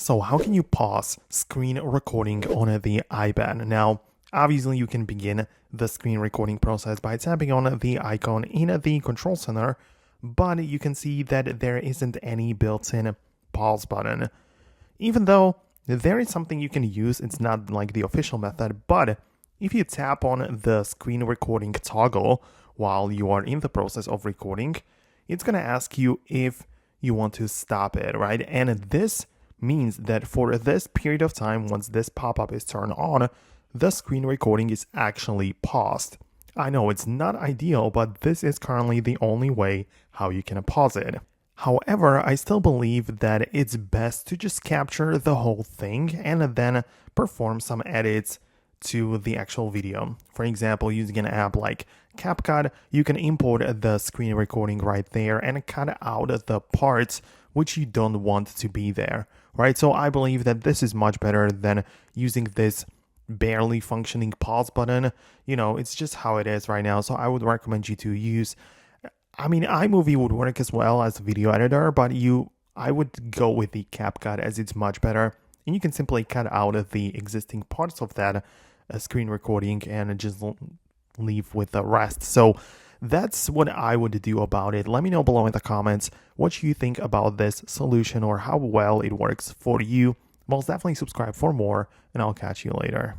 So how can you pause screen recording on the iPad? Now, obviously you can begin the screen recording process by tapping on the icon in the control center, but you can see that there isn't any built-in pause button. Even though there is something you can use, it's not like the official method, but if you tap on the screen recording toggle while you are in the process of recording, it's going to ask you if you want to stop it, right? And this means that for this period of time, once this pop-up is turned on, the screen recording is actually paused. I know it's not ideal, but this is currently the only way how you can pause it. However, I still believe that it's best to just capture the whole thing and then perform some edits to the actual video. For example, using an app like CapCut, you can import the screen recording right there and cut out the parts which you don't want to be there, right? So I believe that this is much better than using this barely functioning pause button. You know, it's just how it is right now. So I would recommend you to use, iMovie would work as well as a video editor, but I would go with the CapCut as it's much better. And you can simply cut out the existing parts of that screen recording and just leave with the rest. So that's what I would do about it. Let me know below in the comments what you think about this solution or how well it works for you. Most definitely subscribe for more, and I'll catch you later.